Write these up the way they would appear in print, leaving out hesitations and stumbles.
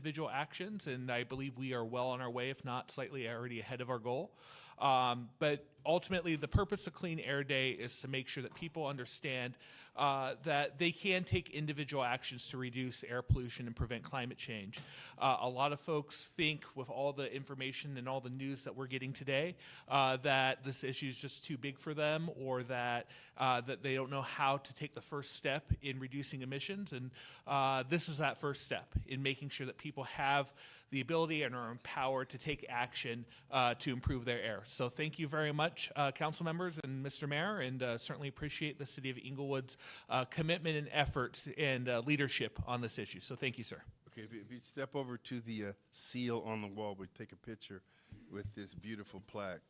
individual actions, and I believe we are well on our way, if not slightly already ahead of our goal. But ultimately, the purpose of Clean Air Day is to make sure that people understand that they can take individual actions to reduce air pollution and prevent climate change. A lot of folks think, with all the information and all the news that we're getting today, that this issue is just too big for them, or that they don't know how to take the first step in reducing emissions. And this is that first step in making sure that people have the ability and are empowered to take action to improve their air. So thank you very much, council members and Mr. Mayor, and certainly appreciate the City of Inglewood's commitment and efforts and leadership on this issue. So thank you, sir. Okay, if you step over to the seal on the wall, we'll take a picture with this beautiful plaque.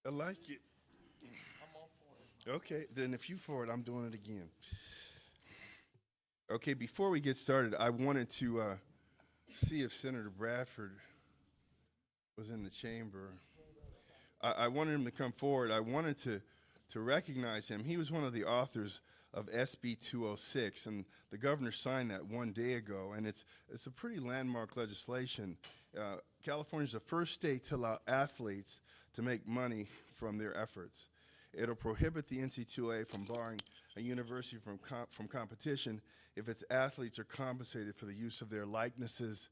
I like it. I'm all for it. Okay, then if you for it, I'm doing it again. Okay, before we get started, I wanted to see if Senator Bradford was in the chamber. I wanted him to come forward. I wanted to recognize him. He was one of the authors of SB 206, and the governor signed that one day ago, and it's a pretty landmark legislation. California is the first state to allow athletes to make money from their efforts. It'll prohibit the NC2A from barring a university from competition if its athletes are compensated for the use of their likenesses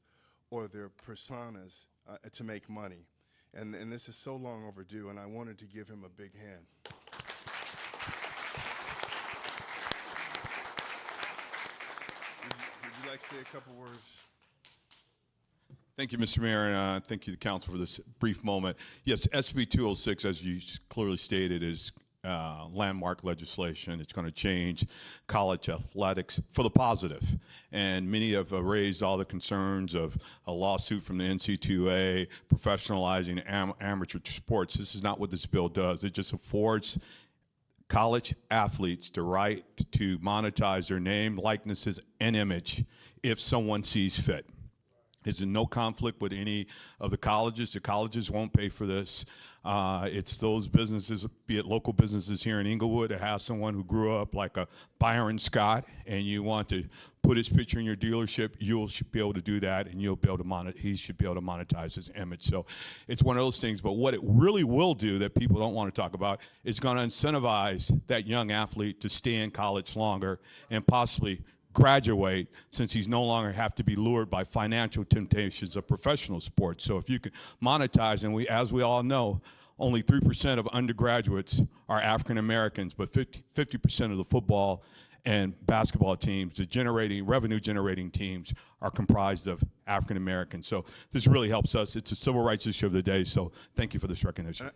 or their personas to make money. And this is so long overdue, and I wanted to give him a big hand. Would you like to say a couple words? Thank you, Mr. Mayor, and thank you, the council, for this brief moment. Yes, SB 206, as you clearly stated, is landmark legislation. It's going to change college athletics for the positive. And many have raised all the concerns of a lawsuit from the NC2A, professionalizing amateur sports. This is not what this bill does. It just affords college athletes the right to monetize their name, likenesses, and image if someone sees fit. It's in no conflict with any of the colleges. The colleges won't pay for this. It's those businesses, be it local businesses here in Inglewood, that have someone who grew up like a Byron Scott, and you want to put his picture in your dealership, you'll be able to do that, and you'll be able to he should be able to monetize his image. So it's one of those things. But what it really will do that people don't want to talk about is going to incentivize that young athlete to stay in college longer and possibly graduate, since he's no longer have to be lured by financial temptations of professional sports. So if you can monetize, and as we all know, only 3% of undergraduates are African Americans, but 50% of the football and basketball teams, the revenue generating teams, are comprised of African Americans. So this really helps us. It's a civil rights issue of the day. So thank you for this recognition.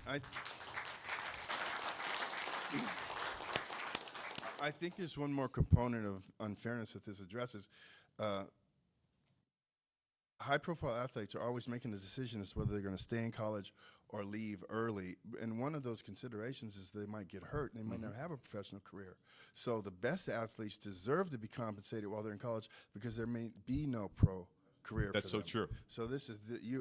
I think there's one more component of unfairness that this addresses. High-profile athletes are always making the decision as to whether they're going to stay in college or leave early. And one of those considerations is they might get hurt and they might not have a professional career. So the best athletes deserve to be compensated while they're in college because there may be no pro career That's for so them. true. So this is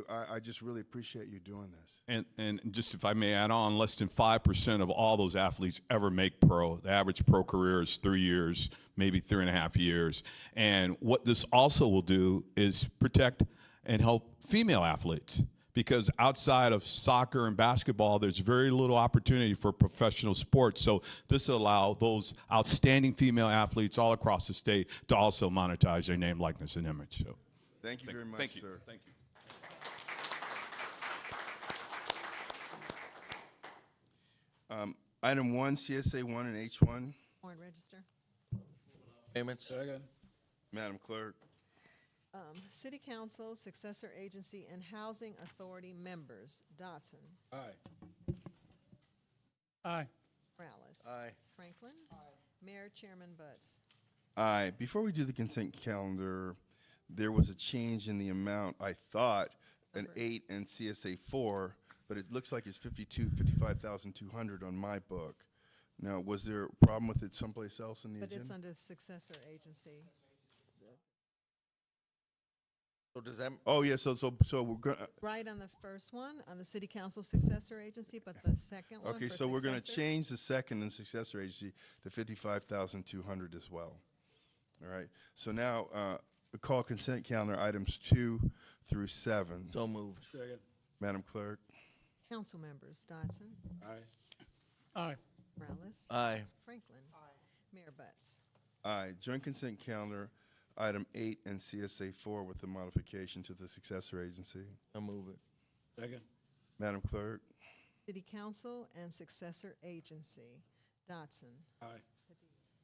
I just really appreciate you doing this. And just if I may add on, less than 5% of all those athletes ever make pro. The average pro career is 3 years, maybe 3.5 years. And what this also will do is protect and help female athletes, because outside of soccer and basketball, there's very little opportunity for professional sports. So this will allow those outstanding female athletes all across the state to also monetize their name, likeness, and image. So Thank you very much, thank you. sir. Thank you. Item 1, CSA 1 and H1. Warrant register. Payments. Madam Clerk. City Council, Successor Agency, and Housing Authority members, Dodson. Aye. Aye. Morales. Aye. Franklin. Mayor Chairman Butts. Aye. Before we do the consent calendar, there was a change in the amount, I thought, an 8 and CSA 4, but it looks like it's 55,200 on my book. Now, was there a problem with it someplace else in the But it's agenda? under Successor Agency. So does that, Oh, yeah, so we're gonna, Right on the first one, on the City Council Successor Agency, but the second one okay, for so we're gonna successor- change the second and successor agency to 55,200 as well. All right, so now, call consent calendar items 2 through 7. so moved. Madam Clerk. Council members, Dodson. Aye. Morales. Aye. Franklin. Mayor Butts. Aye. Joint consent calendar, item 8 and CSA 4 with the modification to the successor agency. So move it. Madam Clerk. City Council and Successor Agency, Dodson. Aye.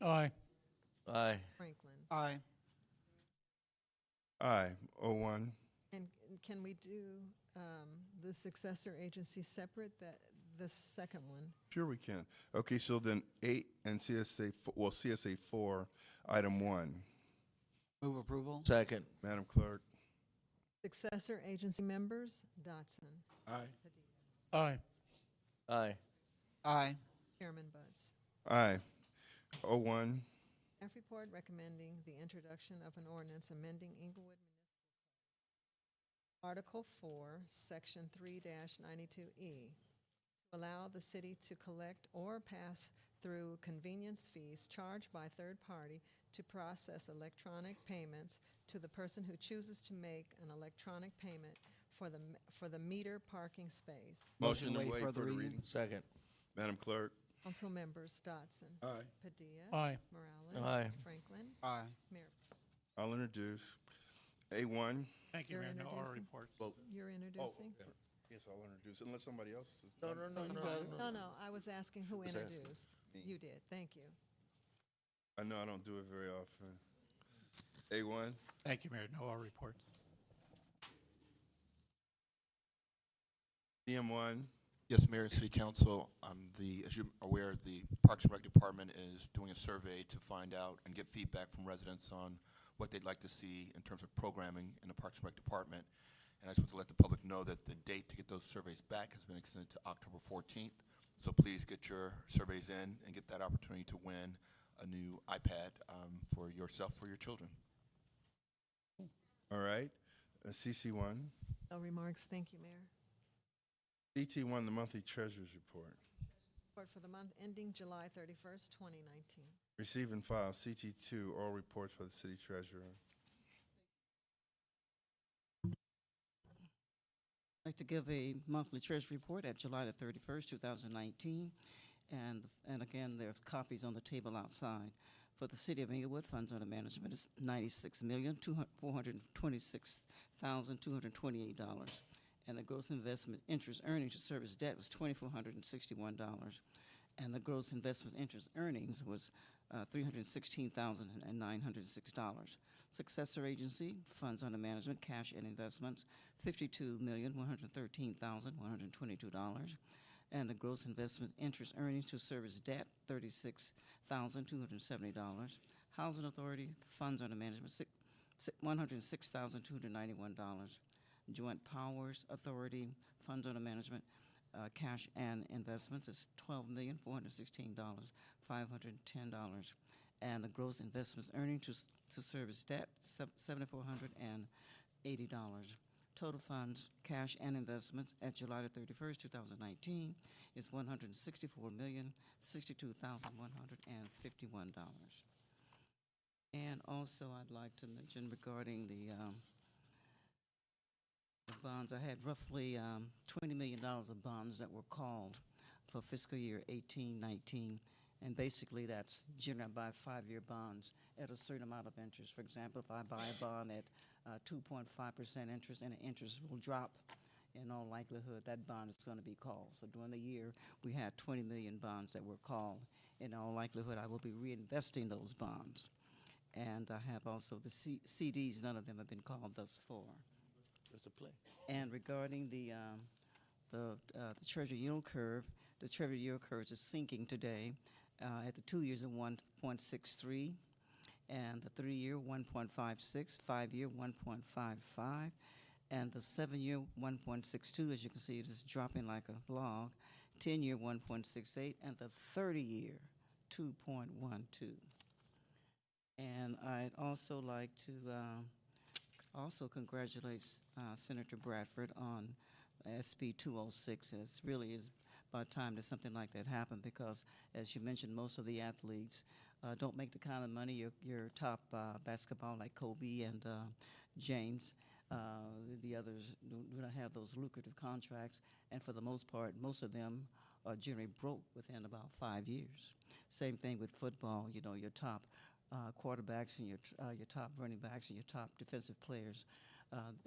Aye. Franklin. Aye. Aye. 01. And can we do the Successor Agency separate, the second one? Sure we can. Okay, so then 8 and CSA, CSA 4, item 1. Move approval. Second. Madam Clerk. Successor Agency members, Dodson. Aye. Aye. Aye. Chairman Butts. Aye. 01. Staff report recommending the introduction of an ordinance amending Inglewood Municipal Code. Article 4, Section 3-92E, to allow the city to collect or pass through convenience fees charged by third party to process electronic payments to the person who chooses to make an electronic payment for the meter parking space. Motion to waive waive further further reading. reading. Second. Madam Clerk. Council members Dodson. Aye. Padilla. Aye. Morales. Aye. Franklin. Aye. Mayor. I'll introduce. A1. Thank you, You're Mayor. No oral introducing? report. You're introducing? Yes, I'll introduce, unless somebody else is. No, no, no, no, no. No, I was asking who Was asking. introduced. Me. You did, thank you. I know I don't do it very often. A1. Thank you, Mayor. No oral reports. DM1. Yes, Mayor and City Council, as you're aware, the Parks and Rec Department is doing a survey to find out and get feedback from residents on what they'd like to see in terms of programming in the Parks and Rec Department. And I just want to let the public know that the date to get those surveys back has been extended to October 14th. So please get your surveys in and get that opportunity to win a new iPad for yourself, for your children. All right. CC1. No remarks, thank you, Mayor. CT1, the monthly treasurer's report. Report for the month ending July 31st, 2019. Receive and file. CT2, oral reports by the city treasurer. I'd like to give a monthly treasury report at July the 31st, 2019. And again, there's copies on the table outside. For the city of Inglewood, funds under management is $96,426,228. And the gross investment interest earnings to service debt was $2,461. And the gross investment interest earnings was $316,906. Successor agency, funds under management, cash and investments, $52,113,122. And the gross investment interest earnings to service debt, $36,270. Housing authority, funds under management, $106,291. Joint powers authority, funds under management, cash and investments is $12,416,510. And the gross investments earning to service debt, $7,480. Total funds, cash and investments at July the 31st, 2019 is $164,062,151. And also I'd like to mention regarding the of bonds. I had roughly $20 million of bonds that were called for fiscal year 18-19. And basically, that's generally by 5-year bonds at a certain amount of interest. For example, if I buy a bond at 2.5% interest and the interest will drop, in all likelihood, that bond is going to be called. So during the year, we had 20 million bonds that were called. In all likelihood, I will be reinvesting those bonds. And I have also the CDs. None of them have been called thus far. That's a play. And regarding the Treasury yield curve, the Treasury yield curve is sinking today. At the 2 years at 1.63, and the 3-year 1.56, 5-year 1.55, and the 7-year 1.62. As you can see, it is dropping like a log. 10-year 1.68, and the 30-year 2.12. And I'd also like to also congratulate Senator Bradford on SB 206. It really is about time that something like that happened, because, as you mentioned, most of the athletes don't make the kind of money your top basketball like Kobe and James. The others do not have those lucrative contracts, and for the most part, most of them are generally broke within about 5 years. Same thing with football. You know, your top quarterbacks and your top running backs and your top defensive players,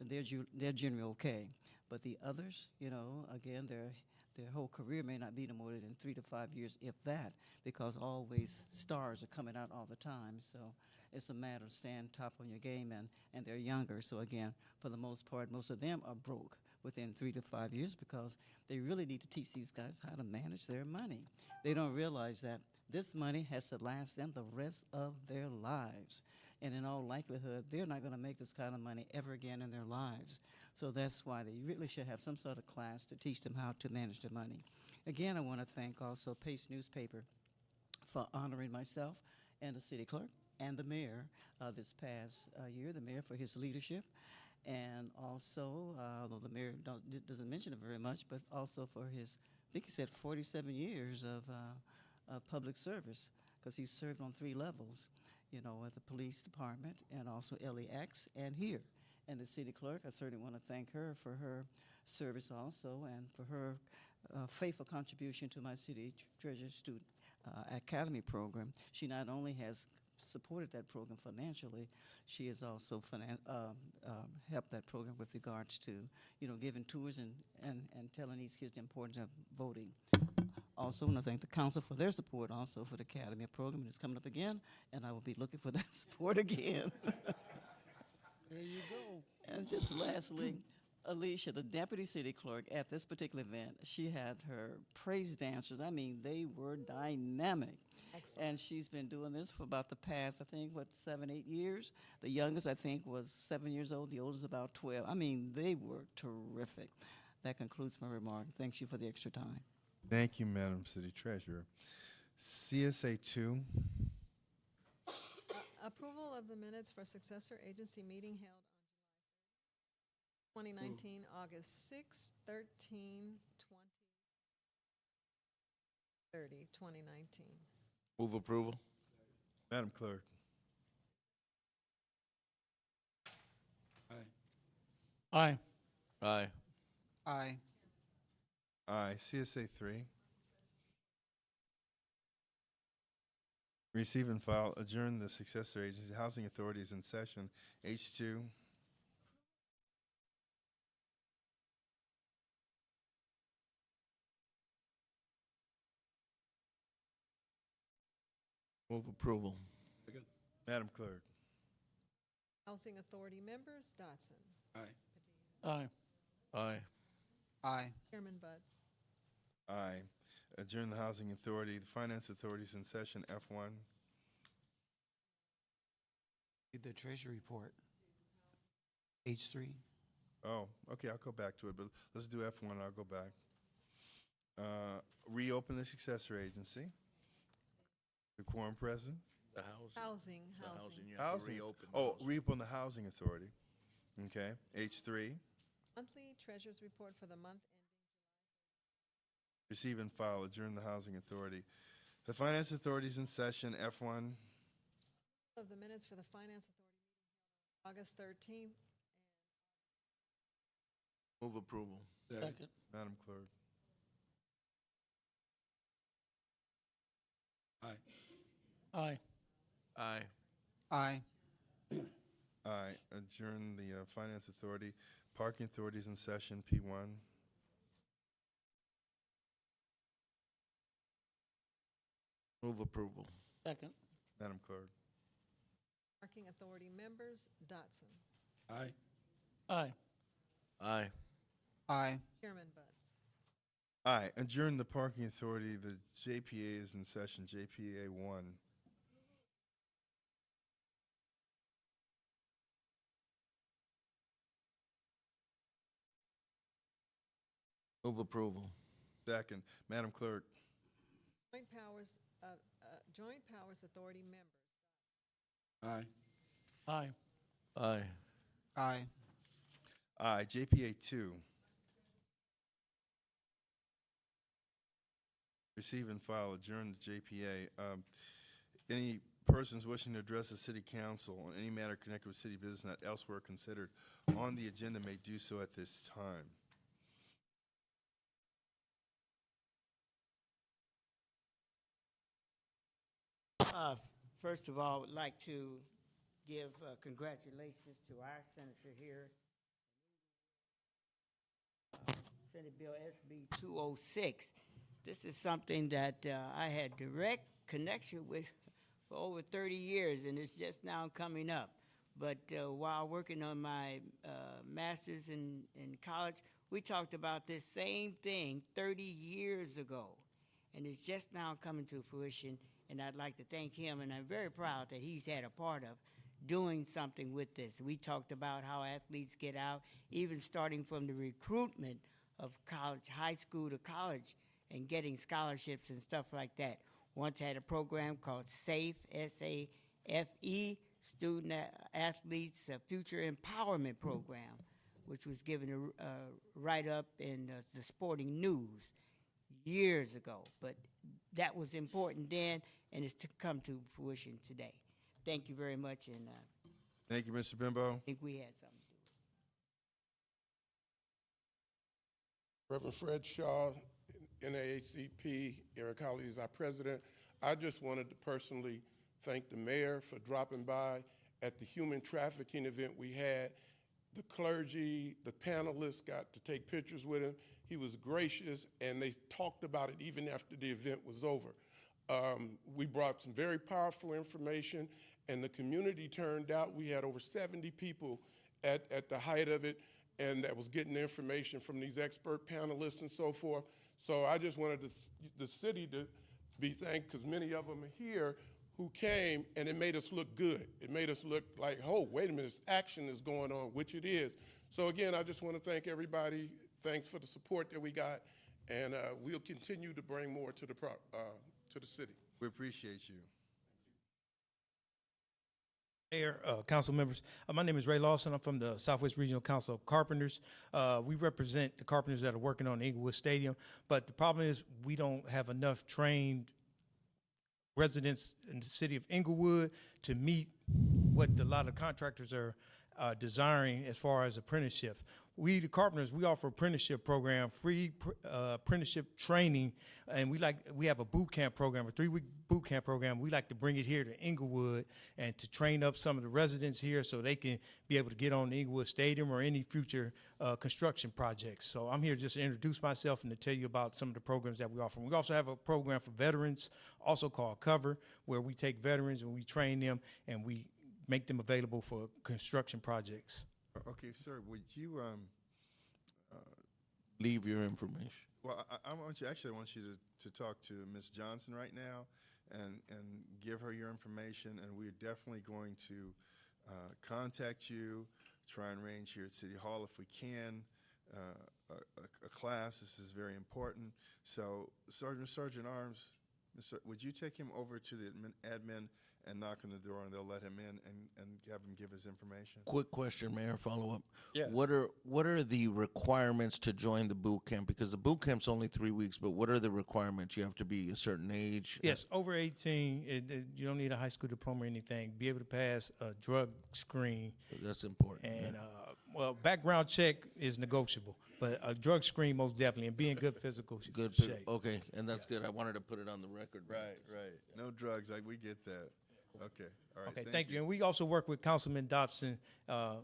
they're generally okay. But the others, you know, again, their whole career may not be no more than 3 to 5 years, if that, because always stars are coming out all the time. So it's a matter of staying top on your game, and they're younger. So again, for the most part, most of them are broke within 3 to 5 years, because they really need to teach these guys how to manage their money. They don't realize that this money has to last them the rest of their lives. And in all likelihood, they're not going to make this kind of money ever again in their lives. So that's why they really should have some sort of class to teach them how to manage their money. Again, I want to thank also Pace Newspaper for honoring myself and the city clerk and the mayor this past year, the mayor for his leadership, and also, although the mayor doesn't mention it very much, but also for his, I think he said 47 years of public service, because he served on 3 levels, you know, at the police department and also LEX and here. And the city clerk, I certainly want to thank her for her service also, and for her faithful contribution to my city treasurer student academy program. She not only has supported that program financially, she has also helped that program with regards to, you know, giving tours and telling these kids the importance of voting. Also, want to thank the council for their support also for the academy program. It's coming up again, and I will be looking for that support again. There you go. And just lastly, Alicia, the deputy city clerk, at this particular event, she had her praise dancers. I mean, they were dynamic. Excellent. And she's been doing this for about the past, I think, 7, 8 years. The youngest, I think, was 7 years old. The oldest, about 12. I mean, they were terrific. That concludes my remark. Thank you for the extra time. Thank you, Madam City Treasurer. CSA 2. Approval of the minutes for successor agency meeting held on July 2019, August 6, 13, 30, 2019. Move approval. Madam Clerk. Aye. Aye. Aye. Aye. CSA 3. Receive and file, adjourn the successor agency. Housing authorities in session. H2. Move approval. Madam Clerk. Housing Authority members, Dotson. Aye. Aye. Aye. Chairman Buds. Aye. Adjourn the Housing Authority. The Finance Authorities in session. F1. The treasury report. H3. Oh, okay, I'll go back to it, but let's do F1, I'll go back. Reopen the successor agency. The quorum present. The housing. Housing. The housing. You have to Housing. reopen. Oh, those. reopen the Housing Authority. Okay, H3. Monthly Treasurer's Report for the month ending. Receive and file, adjourn the Housing Authority. The Finance Authorities in session, F1. Of the minutes for the Finance Authority meeting held on August 13th Move approval. Second. Madam Clerk. Aye. Aye. Aye. Aye. Aye. Adjourn the Finance Authority. Parking Authorities in session, P1. Move approval. Second. Madam Clerk. Parking Authority members, Dotson. Aye. Aye. Aye. Aye. Chairman Buds. Aye. Adjourn the Parking Authority. The JPA is in session, JPA 1. Move approval. Second. Madam Clerk. Joint Powers Authority members, Aye. Aye. Aye. Aye. Aye. JPA 2. Receive and file, adjourn the JPA. Any persons wishing to address the city council on any matter connected with city business not elsewhere considered on the agenda may do so at this time. First of all, I would like to give congratulations to our senator here, Senate Bill SB 206. This is something that I had direct connection with for over 30 years, and it's just now coming up. But while working on my master's in college, we talked about this same thing 30 years ago, and it's just now coming to fruition. And I'd like to thank him, and I'm very proud that he's had a part of doing something with this. We talked about how athletes get out, even starting from the recruitment of college, high school to college, and getting scholarships and stuff like that. Once had a program called SAFE, S-A-F-E, Student Athletes Future Empowerment Program, which was given a write-up in the Sporting News years ago. But that was important then, and it's to come to fruition today. Thank you very much, and Thank you, Mr. Bimbo. I think we had something to do. Reverend Fred Shaw, NAACP, Eric Holly is our president. I just wanted to personally thank the mayor for dropping by at the human trafficking event we had. The clergy, the panelists got to take pictures with him. He was gracious, and they talked about it even after the event was over. We brought some very powerful information, and the community turned out. We had over 70 people at the height of it, and that was getting the information from these expert panelists and so forth. So I just wanted the city to be thanked, because many of them are here who came, and it made us look good. It made us look like, oh, wait a minute, this action is going on, which it is. So again, I just want to thank everybody. Thanks for the support that we got, and we'll continue to bring more to the city. We appreciate you. Mayor, council members, my name is Ray Lawson. I'm from the Southwest Regional Council of Carpenters. We represent the carpenters that are working on the Inglewood Stadium, but the problem is we don't have enough trained residents in the city of Inglewood to meet what a lot of contractors are desiring as far as apprenticeship. We, the carpenters, we offer apprenticeship program, free apprenticeship training, and we have a boot camp program, a 3-week boot camp program. We like to bring it here to Inglewood and to train up some of the residents here so they can be able to get on the Inglewood Stadium or any future construction projects. So I'm here just to introduce myself and to tell you about some of the programs that we offer. We also have a program for veterans, also called Cover, where we take veterans and we train them and we make them available for construction projects. Okay, sir, would you, Leave your information. well, I want you to talk to Ms. Johnson right now and give her your information, and we're definitely going to contact you, try and arrange here at City Hall if we can, a class. This is very important. So, Sergeant Arms, would you take him over to the admin and knock on the door, and they'll let him in and have him give his information? Quick question, Mayor, follow up. Yes. What are the requirements to join the boot camp? Because the boot camp's only 3 weeks, but what are the requirements? You have to be a certain age? Yes, over 18, you don't need a high school diploma or anything. Be able to pass a drug screen. That's important. And, well, background check is negotiable, But a drug screen, most definitely, and be in good physical Good. shape. Okay, and that's good. I wanted to put it on the record. Right, right. No drugs, like we get that. Okay, all right. Okay, thank you. And we also work with Councilman Dobson.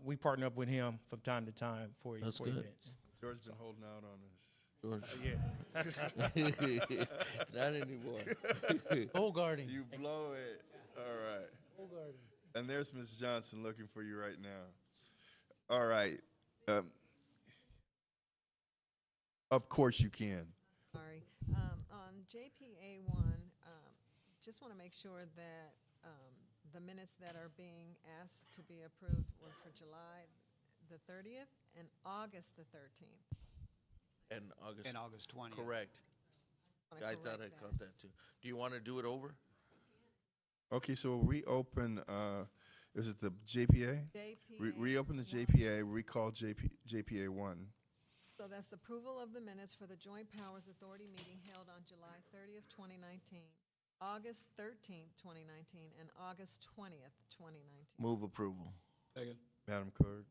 We partner up with him from time to time for That's good. events. George's been holding out on us. George. Yeah. Not anymore. Guarding. You blow it. All right. And there's Ms. Johnson looking for you right now. All right. Of course you can. Sorry. On JPA one, just want to make sure that the minutes that are being asked to be approved were for July the 30th and August the 13th. And August. And August 20th. Correct. Wanna I thought I correct caught that too. Do you want to do it over? Okay, so we'll reopen, is it the JPA? JPA. Reopen the JPA, recall JPA 1. So that's approval of the minutes for the Joint Powers Authority meeting held on July 30th, 2019, August 13th, 2019, and August 20th, 2019. Move approval. Second. Madam Clerk?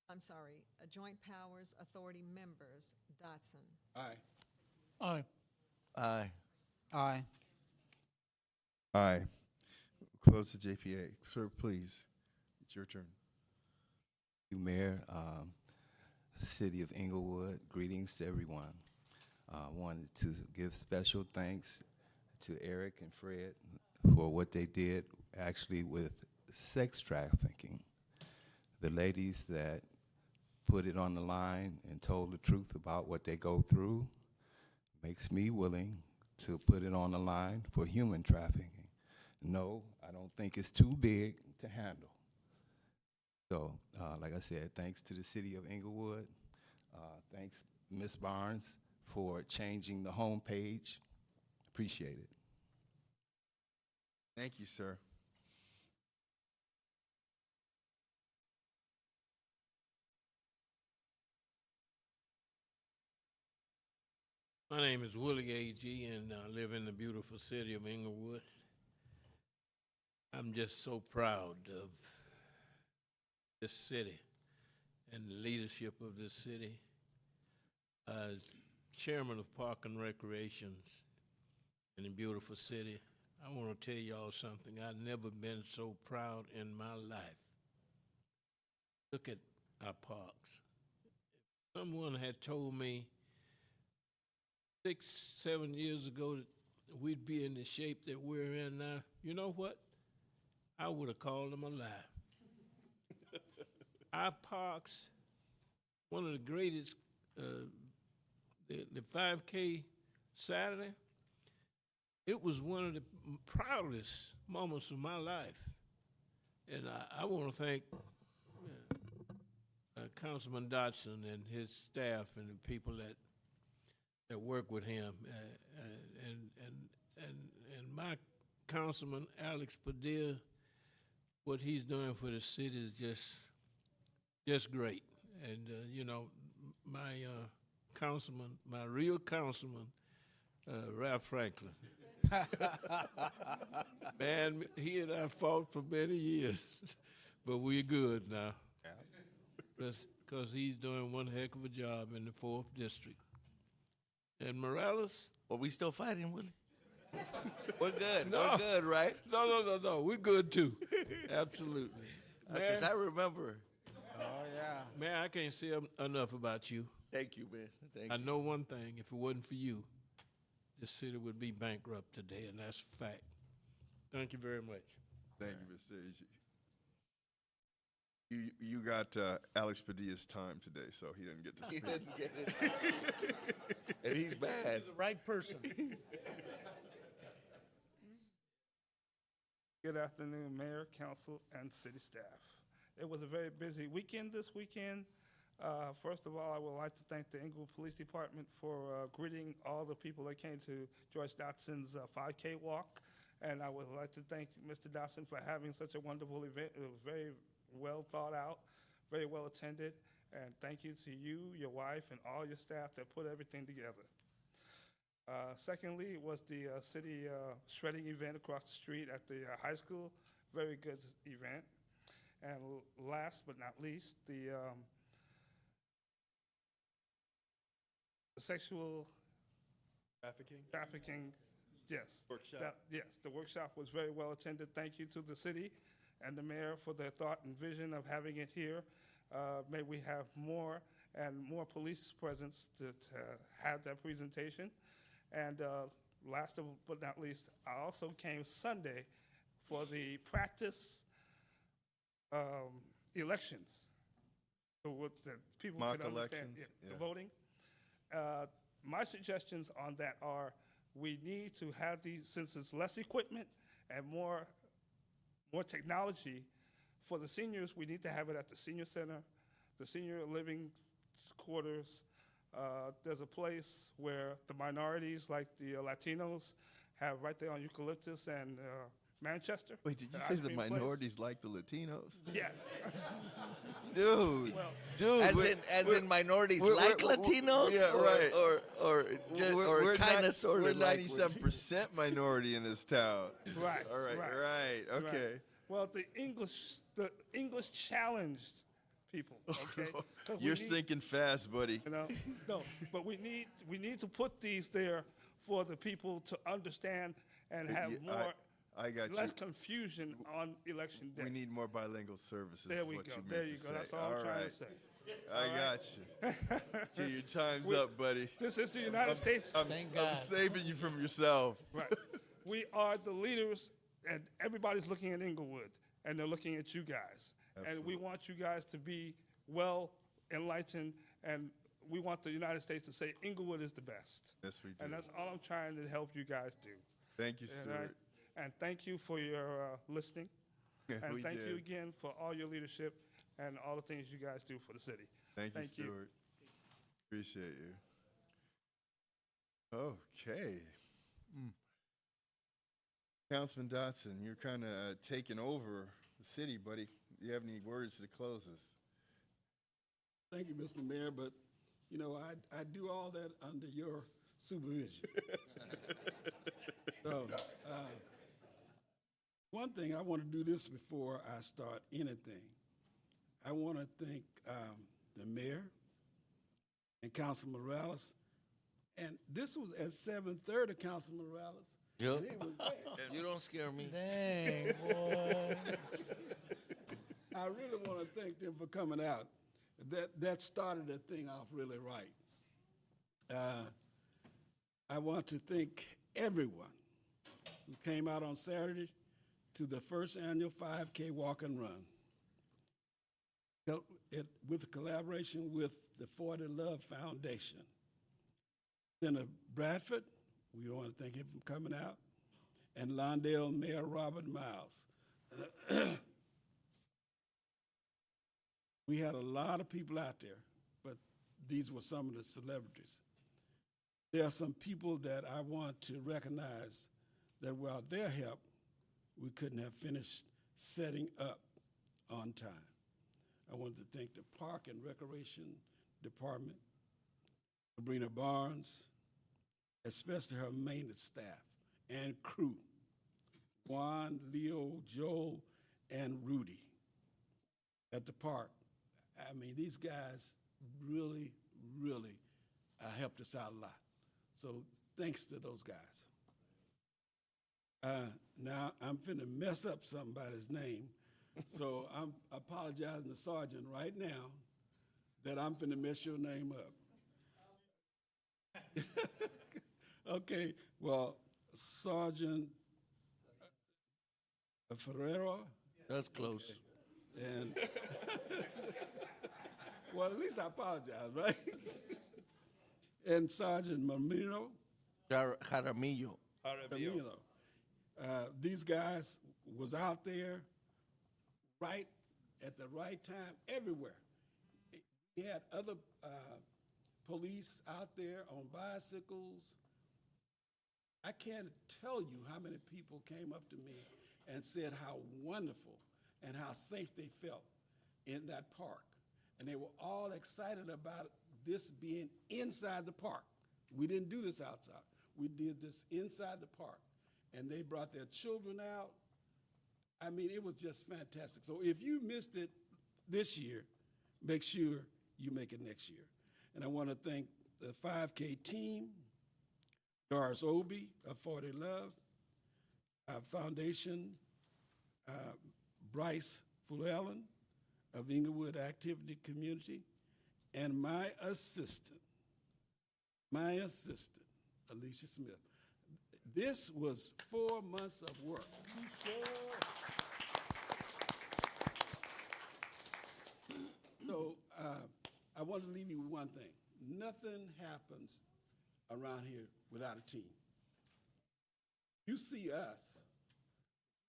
I'm sorry, Joint Powers Authority members, Dotson. Aye. Aye. Aye. Aye. Aye. Close the JPA. Sir, please, it's your turn. Mayor, City of Inglewood, greetings to everyone. Wanted to give special thanks to Eric and Fred for what they did actually with sex trafficking. The ladies that put it on the line and told the truth about what they go through makes me willing to put it on the line for human trafficking. No, I don't think it's too big to handle. So, like I said, thanks to the City of Inglewood. Thanks, Ms. Barnes, for changing the homepage. Appreciate it. Thank you, sir. My name is Willie A.G., and I live in the beautiful city of Inglewood. I'm just so proud of this city and the leadership of this city. As chairman of Park and Recreations in the beautiful city, I want to tell y'all something. I've never been so proud in my life. Look at our parks. If someone had told me 6, 7 years ago that we'd be in the shape that we're in now, you know what? I would have called them a lie. Our parks, one of the greatest, the 5K Saturday, it was one of the proudest moments of my life. And I want to thank Councilman Dotson and his staff and the people that work with him, and my councilman Alex Padilla. What he's doing for the city is just great. And you know, my councilman, my real councilman, Ralph Franklin. Man, he and I fought for many years, but we're good now. Because he's doing one heck of a job in the 4th District. And Morales? Are we still fighting, Willie? We're good. No. We're good, right? No. We're good too. Absolutely. Because I remember. Oh, yeah. Man, I can't say enough about you. Thank you, man. Thank I you. know one thing. If it wasn't for you, this city would be bankrupt today, and that's a fact. Thank you very much. Thank you, Mr. A.G. You got Alex Padilla's time today, so he didn't get to He speak. didn't get it. And he's bad. The right person. Good afternoon, Mayor, Council, and City staff. It was a very busy weekend this weekend. First of all, I would like to thank the Inglewood Police Department for greeting all the people that came to George Dotson's 5K walk. And I would like to thank Mr. Dotson for having such a wonderful event. It was very well thought out, very well attended. And thank you to you, your wife, and all your staff that put everything together. Secondly, was the city shredding event across the street at the high school. Very good event. And last but not least, the sexual trafficking, yes. Workshop. Yes, the workshop was very well attended. Thank you to the city and the mayor for their thought and vision of having it here. May we have more and more police presence to have that presentation. And last but not least, I also came Sunday for the practice elections. So what the people Mock can understand elections, the yeah. voting. My suggestions on that are we need to have these, since it's less equipment and more technology, for the seniors, we need to have it at the senior center, the senior living quarters. There's a place where the minorities, like the Latinos, have right there on Eucalyptus and Manchester. Wait, did you an say ice the cream place. minorities like the Latinos? Yes. Dude, Well, dude. As in minorities we're- like we're- Latinos, yeah, right. or kind of sort We're of like 97% minority in this town. Right. All right, right. Okay. Right. Well, the English challenged people. Okay. 'Cause we You're need- sinking fast, buddy. You know, no, but we need to put these there for the people to understand and have Yeah, more, I got less you. confusion on election day. We need more bilingual services. There is we what go. You meant There to you go. say. That's all I'm trying to say. I got you. Okay, your time's up, buddy. This is the United States. I'm saving you from yourself. Right. We are the leaders, and everybody's looking at Inglewood, and they're looking at you guys. And we want you guys to be well enlightened, and we want the United States to say Inglewood is the best. Yes, we do. And that's all I'm trying to help you guys do. Thank you, And Stuart. and thank you for your listening. Yeah, And we thank you did. again for all your leadership and all the things you guys do for the city. Thank you, Stuart. Appreciate you. Okay. Councilman Dotson, you're kind of taking over the city, buddy. Do you have any words to close us? Thank you, Mr. Mayor, but, you know, I do all that under your supervision. So, one thing, I want to do this before I start anything. I want to thank the mayor and Councilman Morales. And this was at 7:30, Councilman Morales. Yep. And he was there. You don't scare me. Dang, boy. I really want to thank them for coming out. That started the thing off really right. I want to thank everyone who came out on Saturday to the first annual 5K Walk and Run. With a collaboration with the 40 Love Foundation. Senator Bradford, we want to thank him for coming out, and Lawndale Mayor Robert Miles. We had a lot of people out there, but these were some of the celebrities. There are some people that I want to recognize that without their help, we couldn't have finished setting up on time. I wanted to thank the Park and Recreation Department, Sabrina Barnes, especially her maintenance staff and crew, Juan, Leo, Joel, and Rudy at the park. I mean, these guys really, really helped us out a lot. So thanks to those guys. Now, I'm finna mess up somebody's name, so I'm apologizing to Sergeant right now that I'm finna mess your name up. Okay, well, Sergeant Ferrero. That's close. And, well, at least I apologize, right? And Sergeant Jaramillo. Jaramillo. These guys was out there right at the right time everywhere. We had other police out there on bicycles. I can't tell you how many people came up to me and said how wonderful and how safe they felt in that park. And they were all excited about this being inside the park. We didn't do this outside. We did this inside the park. And they brought their children out. I mean, it was just fantastic. So if you missed it this year, make sure you make it next year. And I want to thank the 5K team, Doris Obey of 40 Love, our foundation, Bryce Fulellen of Inglewood Activity Community, and my assistant, Alicia Smith. This was 4 months of work. So I want to leave you with one thing. Nothing happens around here without a team. You see us,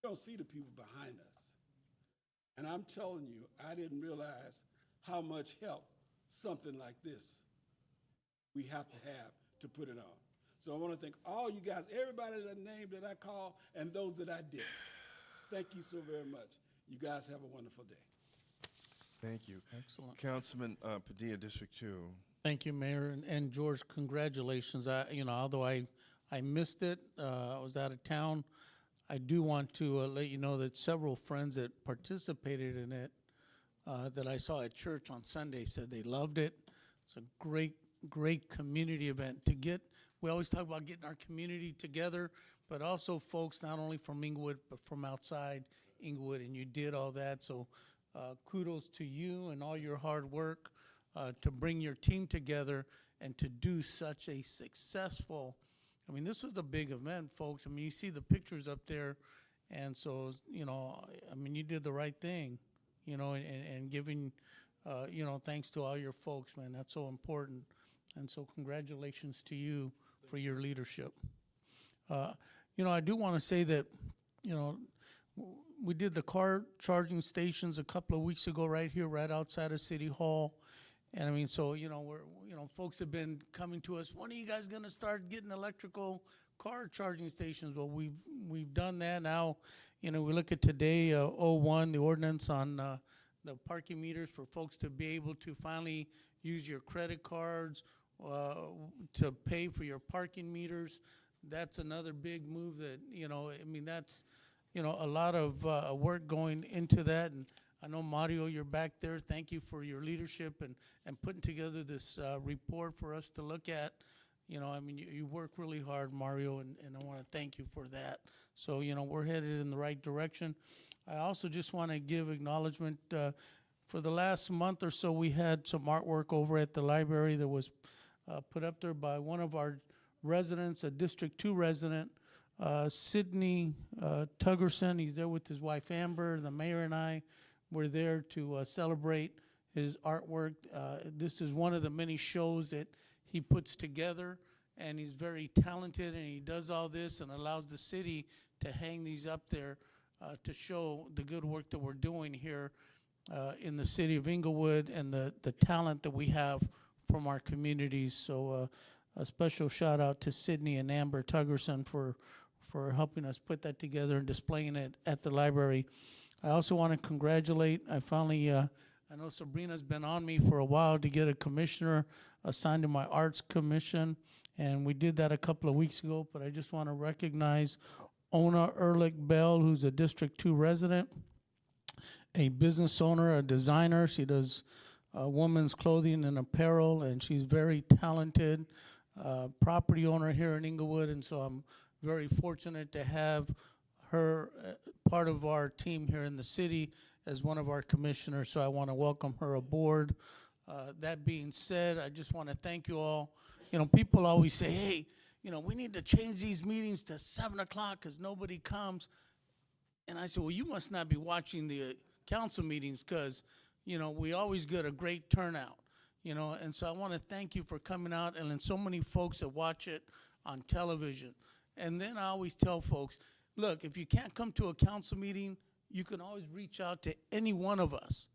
you don't see the people behind us. And I'm telling you, I didn't realize how much help something like this we have to put it on. So I want to thank all you guys, everybody that named that I called, and those that I did. Thank you so very much. You guys have a wonderful day. Thank you. Excellent. Councilman Padilla, District 2. Thank you, Mayor. And George, congratulations. Although I missed it, I was out of town, I do want to let you know that several friends that participated in it that I saw at church on Sunday said they loved it. It's a great community event to get. We always talk about getting our community together, but also folks not only from Inglewood, but from outside Inglewood, and you did all that. So kudos to you and all your hard work to bring your team together and to do such a successful, this was a big event, folks. You see the pictures up there, and so, you did the right thing, and giving, thanks to all your folks, man. That's so important. And so congratulations to you for your leadership. I do want to say that, we did the car charging stations a couple of weeks ago right here, right outside of City Hall. And folks have been coming to us, when are you guys gonna start getting electrical car charging stations? Well, we've done that now. We look at today, 01, the ordinance on the parking meters for folks to be able to finally use your credit cards to pay for your parking meters. That's another big move that, that's, a lot of work going into that. And I know, Mario, you're back there. Thank you for your leadership and putting together this report for us to look at. You work really hard, Mario, and I want to thank you for that. So, we're headed in the right direction. I also just want to give acknowledgement. For the last month or so, we had some artwork over at the library that was put up there by one of our residents, a District 2 resident, Sidney Tuggerson. He's there with his wife, Amber. The mayor and I were there to celebrate his artwork. This is one of the many shows that he puts together, and he's very talented, and he does all this and allows the city to hang these up there to show the good work that we're doing here in the city of Inglewood and the talent that we have from our communities. So a special shout out to Sidney and Amber Tuggerson for helping us put that together and displaying it at the library. I also want to congratulate, I finally, I know Sabrina's been on me for a while to get a commissioner assigned to my arts commission, and we did that a couple of weeks ago, but I just want to recognize Ona Ehrlich Bell, who's a District 2 resident, a business owner, a designer. She does women's clothing and apparel, and she's very talented, property owner here in Inglewood, and so I'm very fortunate to have her part of our team here in the city as one of our commissioners, so I want to welcome her aboard. That being said, I just want to thank you all. People always say, hey, we need to change these meetings to 7 o'clock because nobody comes. And I said, well, you must not be watching the council meetings because, we always get a great turnout, And so I want to thank you for coming out, and then so many folks that watch it on television. And then I always tell folks, look, if you can't come to a council meeting, you can always reach out to any one of us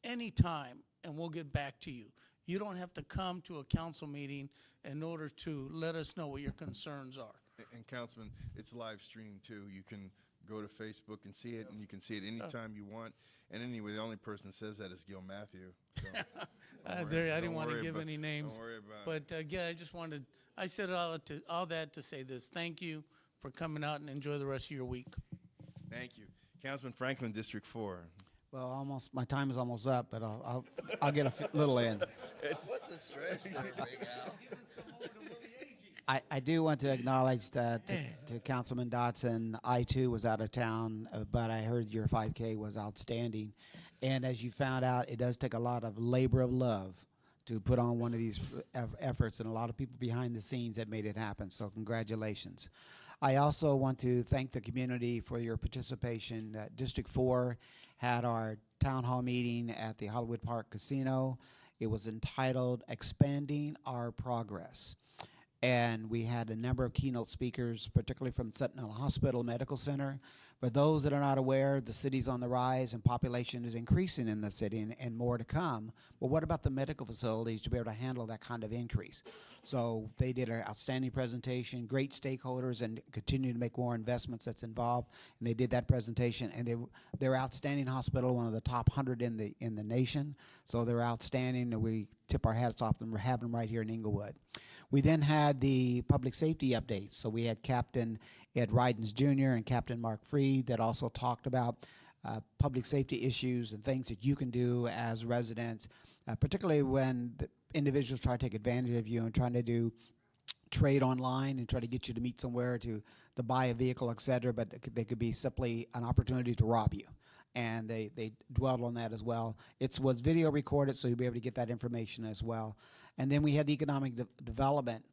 anytime, and we'll get back to you. You don't have to come to a council meeting in order to let us know what your concerns are. And Councilman, it's live streamed too. You can go to Facebook and see it, and you can see it anytime you want. And anyway, the only person that says that is Gil Matthew. So I didn't want to give any names. Don't worry about it. But again, I said all that to say this. Thank you for coming out, and enjoy the rest of your week. Thank you. Councilman Franklin, District 4. Well, almost my time is almost up, but I'll get a little in. What's the stretch there, Big Al? I do want to acknowledge that to Councilman Dotson. I too was out of town, but I heard your 5K was outstanding, and as you found out, it does take a lot of labor of love to put on one of these efforts, and a lot of people behind the scenes that made it happen. So congratulations. I also want to thank the community for your participation. District 4 had our town hall meeting at the Hollywood Park Casino. It was entitled Expanding Our Progress. And we had a number of keynote speakers, particularly from Sentinel Hospital Medical Center. For those that are not aware, the city's on the rise and population is increasing in the city and more to come. But what about the medical facilities to be able to handle that kind of increase? So they did an outstanding presentation, great stakeholders, and continue to make more investments that's involved. And they did that presentation, and they're outstanding hospital, one of the top 100 in the nation. So they're outstanding, and we tip our hats off them. We're having them right here in Inglewood. We then had the public safety updates. So we had Captain Ed Rydens Jr. and Captain Mark Freed that also talked about public safety issues and things that you can do as residents, particularly when the individuals try to take advantage of you and trying to do trade online and try to get you to meet somewhere to buy a vehicle, et cetera, but they could be simply an opportunity to rob you. And they dwelled on that as well. It was video recorded, so you'll be able to get that information as well. And then we had the economic development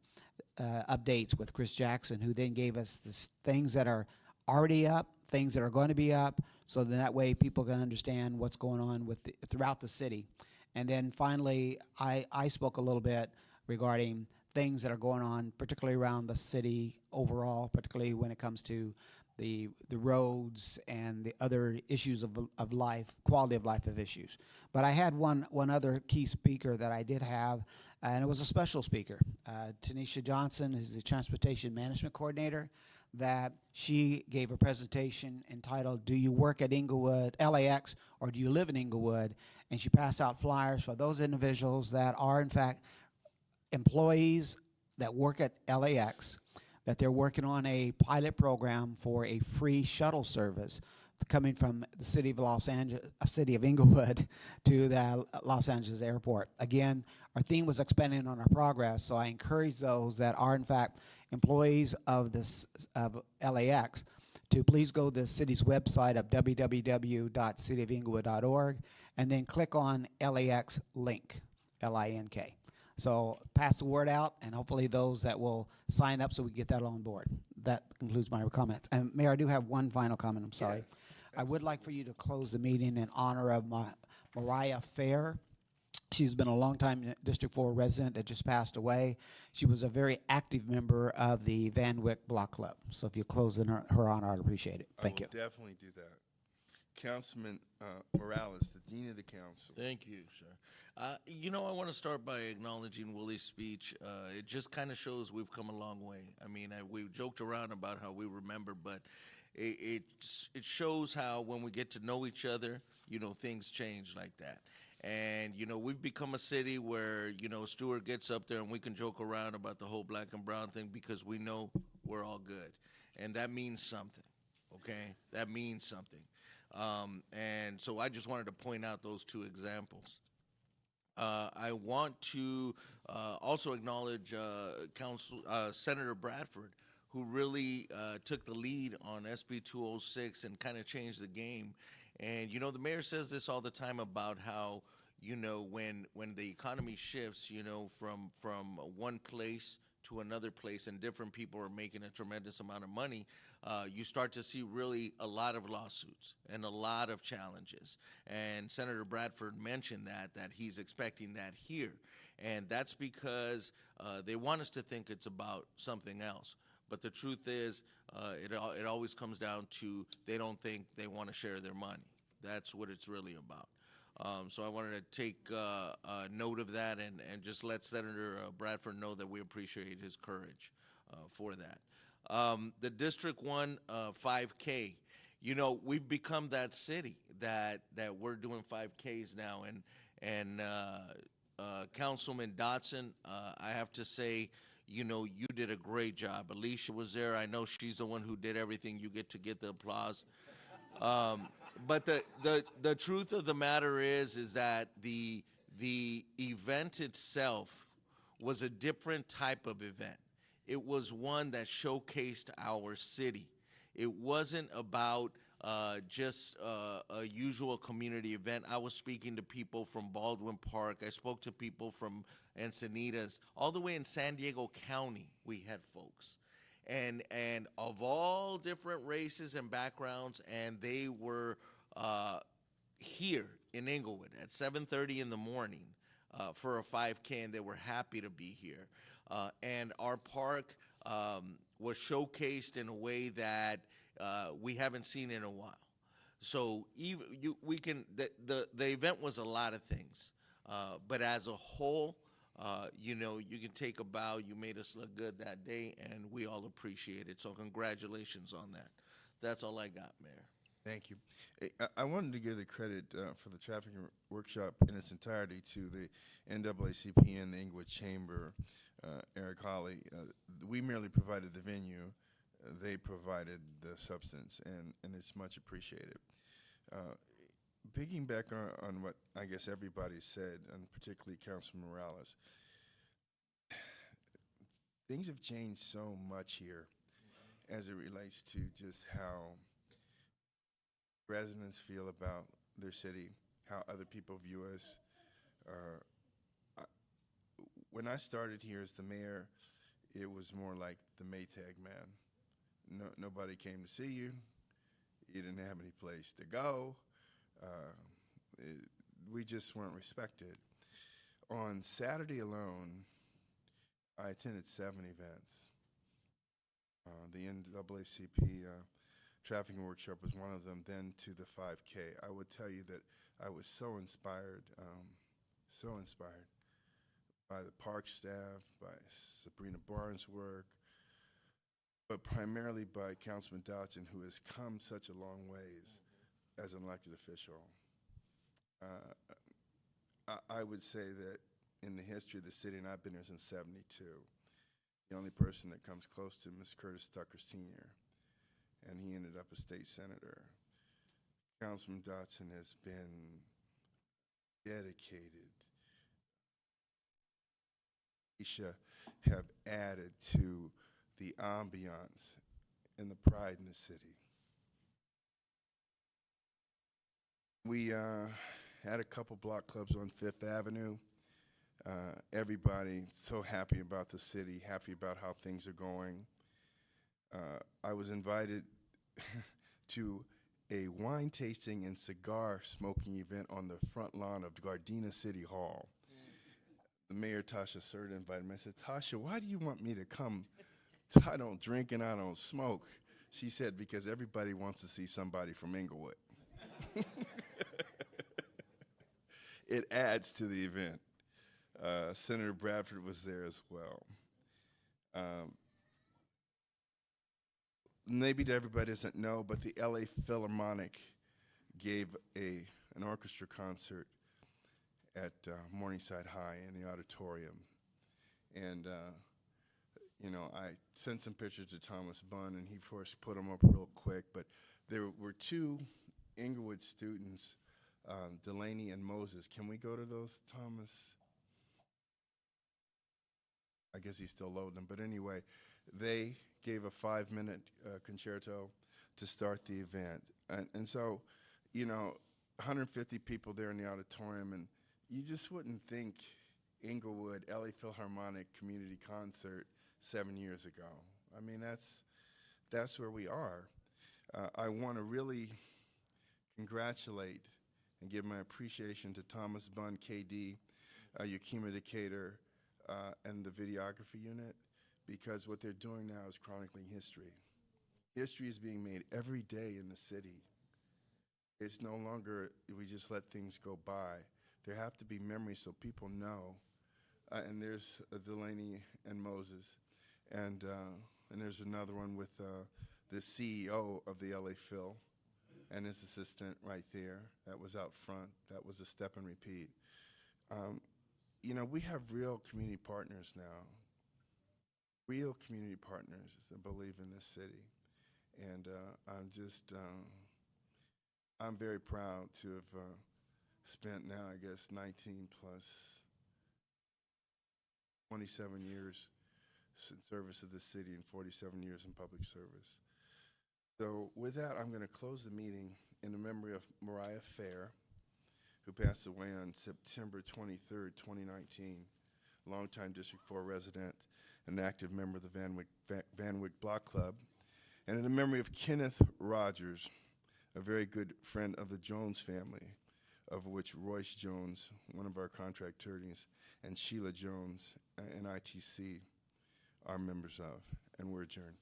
updates with Chris Jackson, who then gave us the things that are already up, things that are going to be up, so that way people can understand what's going on throughout the city. And then finally, I spoke a little bit regarding things that are going on, particularly around the city overall, particularly when it comes to the roads and the other issues of life, quality of life of issues. But I had one other key speaker that I did have, and it was a special speaker. Tanisha Johnson is the Transportation Management Coordinator, that she gave a presentation entitled, "Do you work at Inglewood, LAX, or do you live in Inglewood?" And she passed out flyers for those individuals that are, in fact, employees that work at LAX, that they're working on a pilot program for a free shuttle service coming from the city of Inglewood to the Los Angeles airport. Again, our theme was expanding on our progress, so I encourage those that are in fact employees of LAX to please go to the city's website of www.cityofinglewood.org and then click on LAX link, LINK. So pass the word out, and hopefully those that will sign up so we get that on board. That concludes my comments. And Mayor, I do have one final comment. I'm sorry. Yes, I would like for you to close the meeting in honor of Mariah Fair. She's been a longtime District 4 resident that just passed away. She was a very active member of the Van Wyck Block Club. So if you close in her honor, I'd appreciate it. Thank you. I will definitely do that. Councilman Morales, the Dean of the Council. Thank you, sir. I want to start by acknowledging Willie's speech. It just kind of shows we've come a long way. I mean, we joked around about how we remember, but it shows how when we get to know each other, things change like that. And, we've become a city where, Stuart gets up there and we can joke around about the whole black and brown thing because we know we're all good. And that means something, okay? That means something. And so I just wanted to point out those two examples. I want to also acknowledge Senator Bradford, who really took the lead on SB 206 and kind of changed the game. And, the mayor says this all the time about how, when the economy shifts, from one place to another place and different people are making a tremendous amount of money, you start to see really a lot of lawsuits and a lot of challenges. And Senator Bradford mentioned that he's expecting that here. And that's because they want us to think it's about something else. But the truth is, it always comes down to they don't think they want to share their money. That's what it's really about. So I wanted to take note of that and just let Senator Bradford know that we appreciate his courage for that. The District 1 5K, we've become that city that we're doing 5Ks now. And Councilman Dotson, I have to say, you did a great job. Alicia was there. I know she's the one who did everything. You get to get the applause. But the truth of the matter is that the event itself was a different type of event. It was one that showcased our city. It wasn't about just a usual community event. I was speaking to people from Baldwin Park. I spoke to people from Encinitas, all the way in San Diego County. We had folks, and of all different races and backgrounds, and they were here in Inglewood at 7:30 in the morning for a 5K, and they were happy to be here. And our park was showcased in a way that we haven't seen in a while. So even we can the event was a lot of things, but as a whole, you can take a bow. You made us look good that day, and we all appreciate it. So congratulations on that. That's all I got, Mayor. Thank you. I wanted to give the credit for the trafficking workshop in its entirety to the NAACP and the Inglewood Chamber, Eric Hawley. We merely provided the venue. They provided the substance, and it's much appreciated. Piggyback on what I guess everybody said, and particularly Councilman Morales, things have changed so much here as it relates to just how residents feel about their city, how other people view us. When I started here as the mayor, it was more like the Maytag man. Nobody came to see you. You didn't have any place to go. We just weren't respected. On Saturday alone, I attended 7 events. The NAACP trafficking workshop was one of them, then to the 5K. I would tell you that I was so inspired by the park staff, by Sabrina Barnes' work, but primarily by Councilman Dodson, who has come such a long ways as an elected official. I would say that in the history of the city, and I've been here since '72, the only person that comes close to him is Curtis Tucker Sr., and he ended up a state senator. Councilman Dodson has been dedicated. Have added to the ambiance and the pride in the city. We had a couple block clubs on Fifth Avenue. Everybody so happy about the city, happy about how things are going. I was invited to a wine tasting and cigar smoking event on the front lawn of Gardena City Hall. The mayor, Tasha Serta, invited me. I said, Tasha, why do you want me to come? I don't drink and I don't smoke. She said, because everybody wants to see somebody from Inglewood. It adds to the event. Senator Bradford was there as well. Maybe everybody doesn't know, but the LA Philharmonic gave an orchestra concert at Morningside High in the auditorium. And, I sent some pictures to Thomas Bunn, and he, of course, put them up real quick. But there were 2 Inglewood students, Delaney and Moses. Can we go to those, Thomas? I guess he's still loading them. But anyway, they gave a 5-minute concerto to start the event. And so, 150 people there in the auditorium, and you just wouldn't think Inglewood, LA Philharmonic Community Concert 7 years ago. I mean, that's where we are. I want to really congratulate and give my appreciation to Thomas Bunn, KD, Yakima Decatur, and the videography unit, because what they're doing now is chronicling history. History is being made every day in the city. It's no longer we just let things go by. There have to be memories so people know. And there's Delaney and Moses, and there's another one with the CEO of the LA Phil and his assistant right there. That was out front. That was a step and repeat. We have real community partners now. Real community partners that believe in this city. And I'm just I'm very proud to have spent now, I guess, 19 plus 27 years in service of the city and 47 years in public service. So with that, I'm going to close the meeting in the memory of Mariah Fair, who passed away on September 23rd, 2019, longtime District 4 resident and active member of the Van Wyck Block Club, and in the memory of Kenneth Rogers, a very good friend of the Jones family, of which Royce Jones, one of our contract attorneys, and Sheila Jones, in ITC, are members of, and we're adjourned.